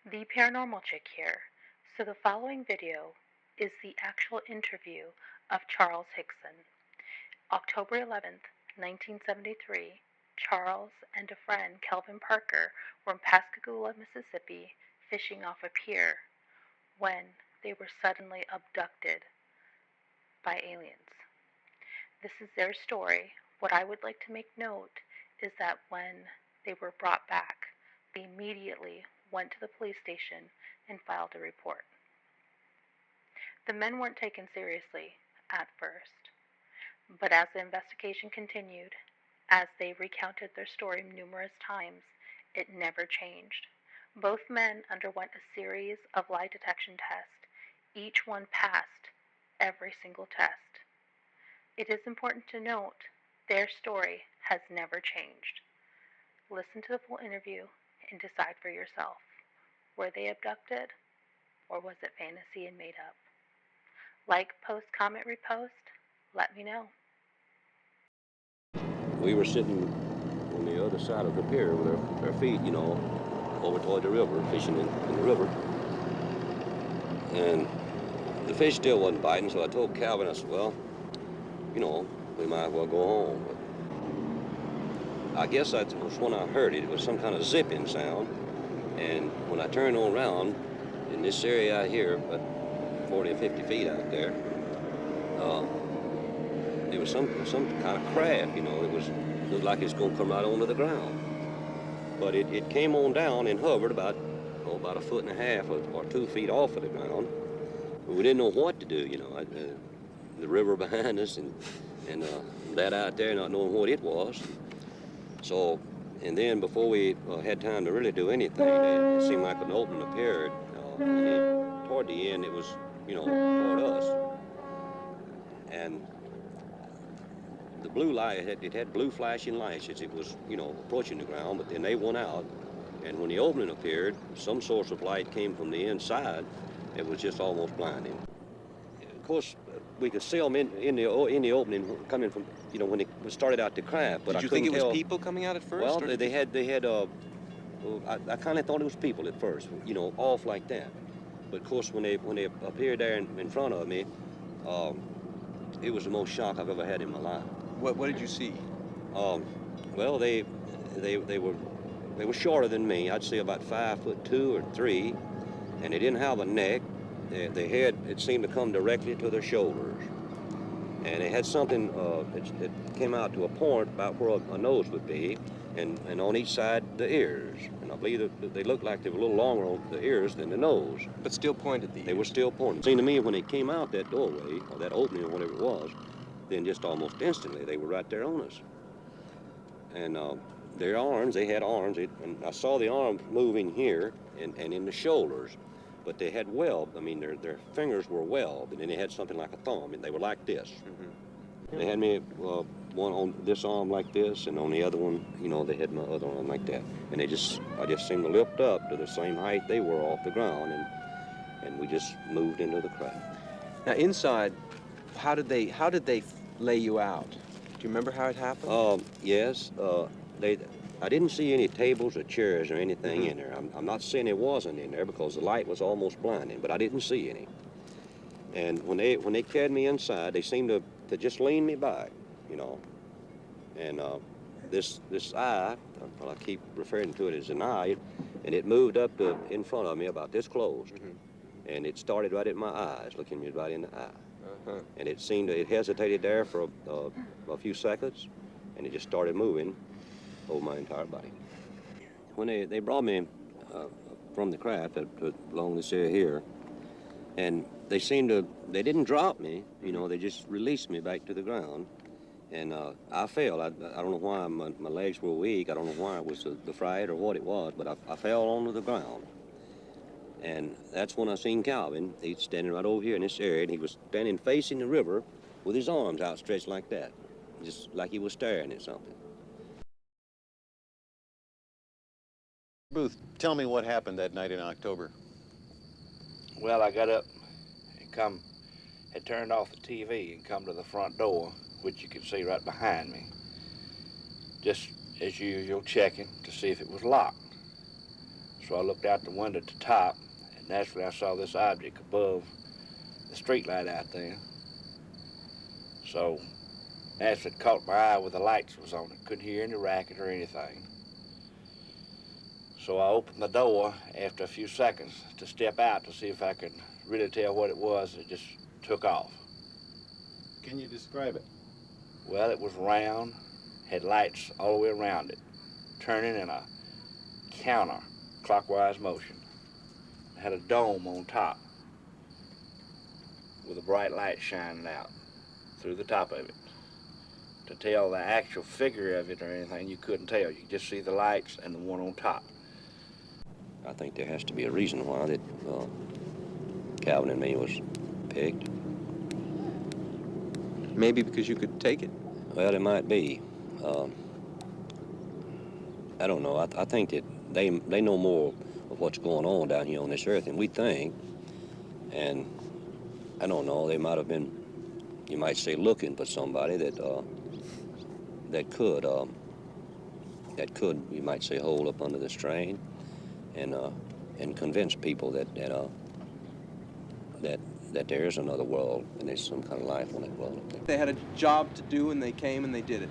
The Paranormal Chick here. So the following video is the actual interview of Charles Hickson. October 11th, 1973, Charles and a friend, Kelvin Parker, were in Pascagoula, Mississippi, fishing off a pier when they were suddenly abducted by aliens. This is their story. What I would like to make note is that when they were brought back, they immediately went to the police station and filed a report. The men weren't taken seriously at first, but as the investigation continued, as they recounted their story numerous times, it never changed. Both men underwent a series of lie detection tests. Each one passed every single test. It is important to note their story has never changed. Listen to the full interview and decide for yourself. Were they abducted, or was it fantasy and made up? Like, post, comment, repost, let me know. We were sitting on the other side of the pier with our feet, over toward the river, fishing in the river. And the fish still wasn't biting, so I told Calvin, I said, well, we might as well go home. But I guess that was when I heard it. It was some kind of zipping sound. And when I turned around, in this area out here, about 40 or 50 feet out there, there was some kind of craft, it looked like it's going to come right onto the ground. But it came on down and hovered about a foot and a half or 2 feet off of the ground. But we didn't know what to do, the river behind us and that out there not knowing what it was. So, and then before we had time to really do anything, it seemed like an opening appeared. And toward the end, it was, toward us. And the blue light, it had blue flashing lights as it was, approaching the ground, but then they went out. And when the opening appeared, some source of light came from the inside. It was just almost blinding. Of course, we could see them in the opening coming from, when it started out to craft. But Did you think it was people coming out at first? Well, they had. I kind of thought it was people at first, off like that. But of course, when they appeared there in front of me, it was the most shock I've ever had in my life. What did you see? Well, they were shorter than me. I'd say about 5'2" or 3", and they didn't have a neck. They had, it seemed to come directly to their shoulders, and they had something that came out to a point about where a nose would be, and on each side the ears. And I believe that they looked like they were a little longer on the ears than the nose. But still pointed the ears. They were still pointing. It seemed to me when they came out that doorway, or that opening or whatever it was, then just almost instantly they were right there on us. And their arms, they had arms, and I saw the arms moving here and in the shoulders, but they had webbed. I mean, their fingers were webbed, and then they had something like a thumb, and they were like this. Mm-hmm. They had me one on this arm like this, and on the other one, they had my other arm like that. And I just seemed to lift up to the same height they were off the ground, and we just moved into the craft. Now inside, how did they lay you out? Do you remember how it happened? Yes. I didn't see any tables or chairs or anything in there. I'm not saying it wasn't in there because the light was almost blinding, but I didn't see any. And when they carried me inside, they seemed to just lean me back, And this eye, well, I keep referring to it as an eye, and it moved up to in front of me about this close, and it started right at my eyes, looking me right in the eye. And it hesitated there for a few seconds, and it just started moving over my entire body. When they brought me from the craft along this area here, and they didn't drop me, they just released me back to the ground, and I fell. I don't know why my legs were weak. I don't know why it was the fright or what it was, but I fell onto the ground. And that's when I seen Calvin. He's standing right over here in this area, and he was standing facing the river with his arms outstretched like that, just like he was staring at something. Booth, tell me what happened that night in October. Well, I got up and had turned off the TV and come to the front door, which you can see right behind me. Just as usual, checking to see if it was locked. So I looked out the window at the top, and naturally I saw this object above the street light out there. So naturally it caught my eye where the lights was on it. Couldn't hear any racket or anything. So I opened the door after a few seconds to step out to see if I could really tell what it was. It just took off. Can you describe it? Well, it was round, had lights all the way around it, turning in a counter-clockwise motion. It had a dome on top with a bright light shining out through the top of it. To tell the actual figure of it or anything, you couldn't tell. You could just see the lights and the one on top. I think there has to be a reason why that Calvin and me was picked. Maybe because you could take it. Well, it might be. I don't know. I think that they know more of what's going on down here on this earth than we think. And I don't know. They might have been, you might say, looking for somebody that could, you might say, hold up under the strain and convince people that there is another world and there's some kind of life on that world. They had a job to do and they came and they did it.